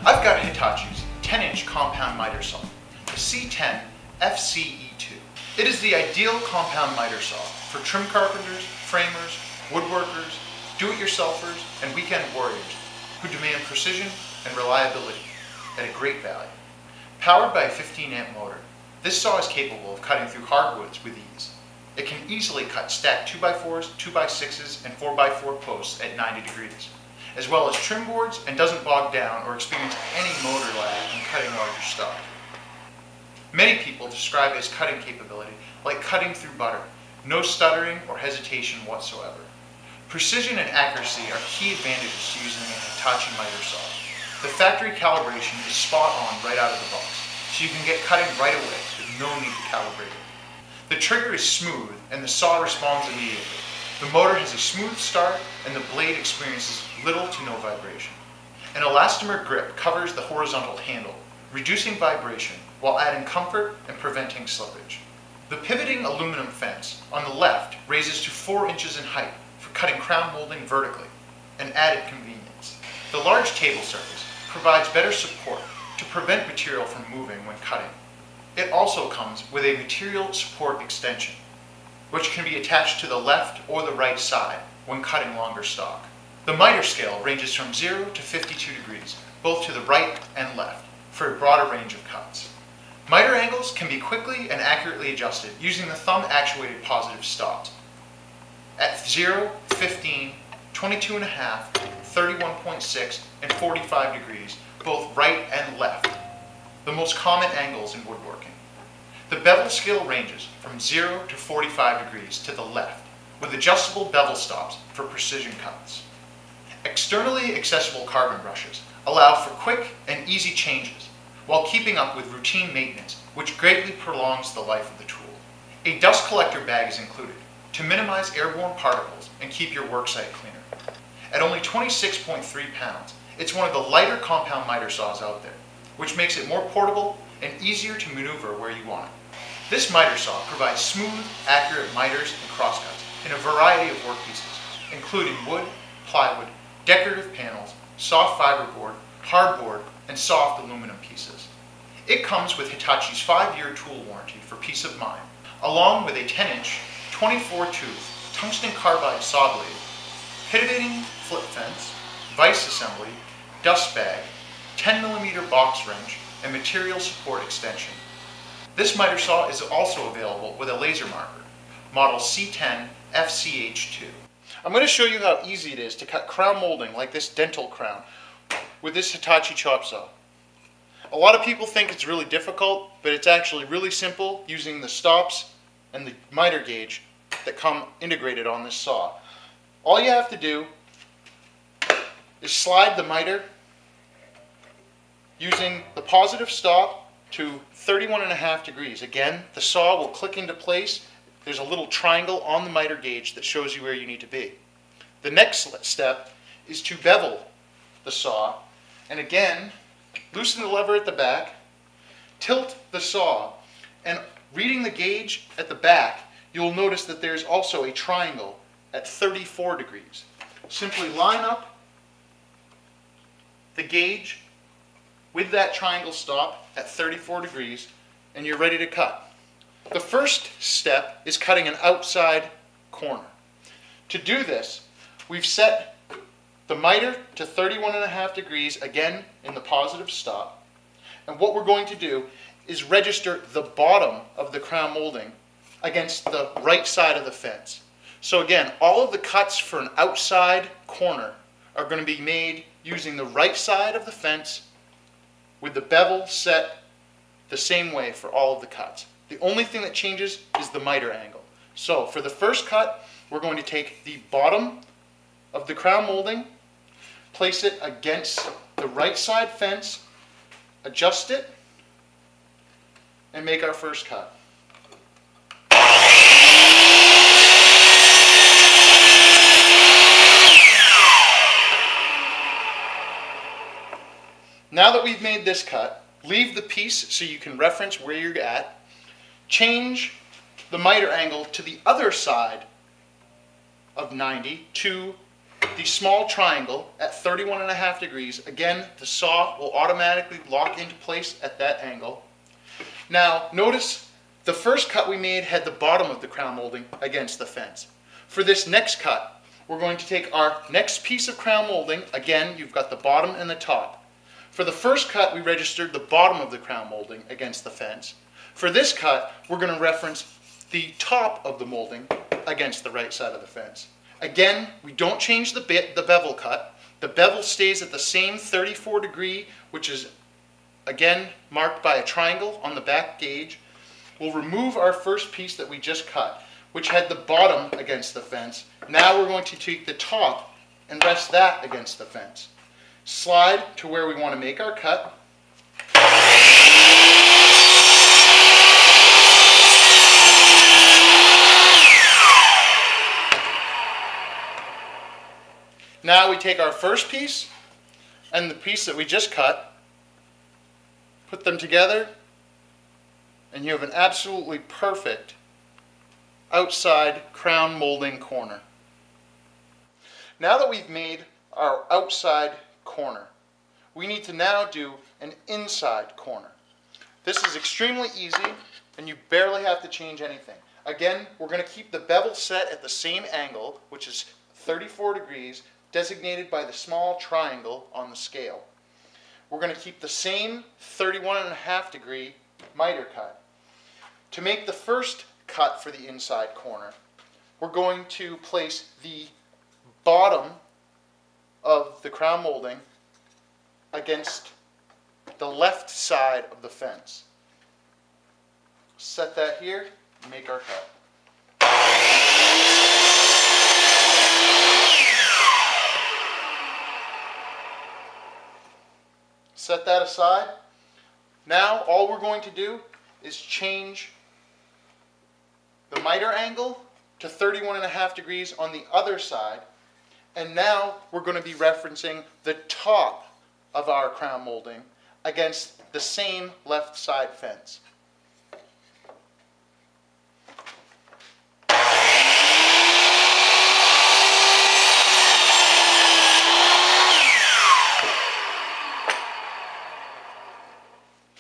I've got Hitachi's 10-inch compound miter saw, the C10FCE2. It is the ideal compound miter saw for trim carpenters, framers, woodworkers, do-it-yourselfers, and weekend warriors who demand precision and reliability at a great value. Powered by a 15-amp motor, this saw is capable of cutting through hardwoods with ease. It can easily cut stacked 2x4s, 2x6s, and 4x4 posts at 90 degrees, as well as trim boards, and doesn't bog down or experience any motor lag when cutting larger stock. Many people describe its cutting capability like cutting through butter, no stuttering or hesitation whatsoever. Precision and accuracy are key advantages to using a Hitachi miter saw. The factory calibration is spot on right out of the box, so you can get cutting right away with no need to calibrate it. The trigger is smooth and the saw responds immediately. The motor has a smooth start and the blade experiences little to no vibration. An elastomer grip covers the horizontal handle, reducing vibration while adding comfort and preventing slippage. The pivoting aluminum fence on the left raises to 4 inches in height for cutting crown molding vertically, an added convenience. The large table surface provides better support to prevent material from moving when cutting. It also comes with a material support extension, which can be attached to the left or the right side when cutting longer stock. The miter scale ranges from 0 to 52 degrees, both to the right and left, for a broader range of cuts. Miter angles can be quickly and accurately adjusted using the thumb-actuated positive stops at 0, 15, 22.5, 31.6, and 45 degrees, both right and left, the most common angles in woodworking. The bevel scale ranges from 0 to 45 degrees to the left, with adjustable bevel stops for precision cuts. Externally accessible carbon brushes allow for quick and easy changes, while keeping up with routine maintenance, which greatly prolongs the life of the tool. A dust collector bag is included to minimize airborne particles and keep your worksite cleaner. At only 26.3 pounds, it's one of the lighter compound miter saws out there, which makes it more portable and easier to maneuver where you want it. This miter saw provides smooth, accurate miters and crosscuts in a variety of workpieces, including wood, plywood, decorative panels, soft fiberboard, hardboard, and soft aluminum pieces. It comes with Hitachi's 5-year tool warranty for peace of mind, along with a 10-inch, 24-tooth tungsten carbide saw blade, pivoting flip fence, vise assembly, dust bag, 10mm box wrench, and material support extension. This miter saw is also available with a laser marker, model C10FCH2. I'm going to show you how easy it is to cut crown molding like this dental crown with this Hitachi chop saw. A lot of people think it's really difficult, but it's actually really simple using the stops and the miter gauge that come integrated on this saw. All you have to do is slide the miter using the positive stop to 31.5 degrees. Again, the saw will click into place. There's a little triangle on the miter gauge that shows you where you need to be. The next step is to bevel the saw, and again, loosen the lever at the back, tilt the saw, and reading the gauge at the back, you'll notice that there's also a triangle at 34 degrees. Simply line up the gauge with that triangle stop at 34 degrees, and you're ready to cut. The first step is cutting an outside corner. To do this, we've set the miter to 31.5 degrees, again in the positive stop. And what we're going to do is register the bottom of the crown molding against the right side of the fence. So again, all of the cuts for an outside corner are going to be made using the right side of the fence with the bevel set the same way for all of the cuts. The only thing that changes is the miter angle. So for the first cut, we're going to take the bottom of the crown molding, place it against the right side fence, adjust it, and make our first cut. Now that we've made this cut, leave the piece so you can reference where you're at. Change the miter angle to the other side of 90 to the small triangle at 31.5 degrees. Again, the saw will automatically lock into place at that angle. Now, notice the first cut we made had the bottom of the crown molding against the fence. For this next cut, we're going to take our next piece of crown molding. Again, you've got the bottom and the top. For the first cut, we registered the bottom of the crown molding against the fence. For this cut, we're going to reference the top of the molding against the right side of the fence. Again, we don't change the bevel cut. The bevel stays at the same 34 degree, which is again marked by a triangle on the back gauge. We'll remove our first piece that we just cut, which had the bottom against the fence. Now we're going to take the top and rest that against the fence. Slide to where we want to make our cut. Now we take our first piece and the piece that we just cut, put them together, and you have an absolutely perfect outside crown molding corner. Now that we've made our outside corner, we need to now do an inside corner. This is extremely easy and you barely have to change anything. Again, we're going to keep the bevel set at the same angle, which is 34 degrees, designated by the small triangle on the scale. We're going to keep the same 31.5 degree miter cut. To make the first cut for the inside corner, we're going to place the bottom of the crown molding against the left side of the fence. Set that here and make our cut. Set that aside. Now all we're going to do is change the miter angle to 31.5 degrees on the other side, and now we're going to be referencing the top of our crown molding against the same left side fence.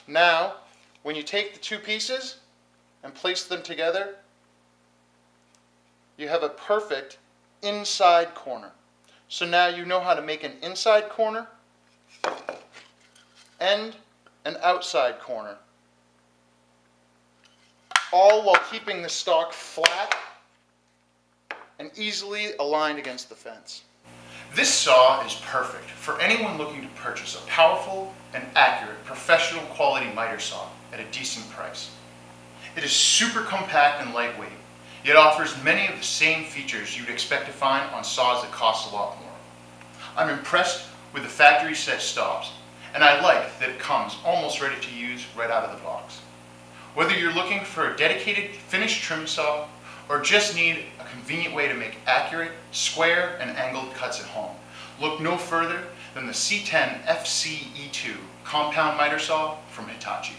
Now, when you take the two pieces and place them together, you have a perfect inside corner. So now you know how to make an inside corner and an outside corner, all while keeping the stock flat and easily aligned against the fence. This saw is perfect for anyone looking to purchase a powerful and accurate professional quality miter saw at a decent price. It is super compact and lightweight, yet offers many of the same features you'd expect to find on saws that cost a lot more. I'm impressed with the factory set stops, and I like that it comes almost ready to use right out of the box. Whether you're looking for a dedicated finished trim saw or just need a convenient way to make accurate, square, and angled cuts at home, look no further than the C10FCE2 compound miter saw from Hitachi.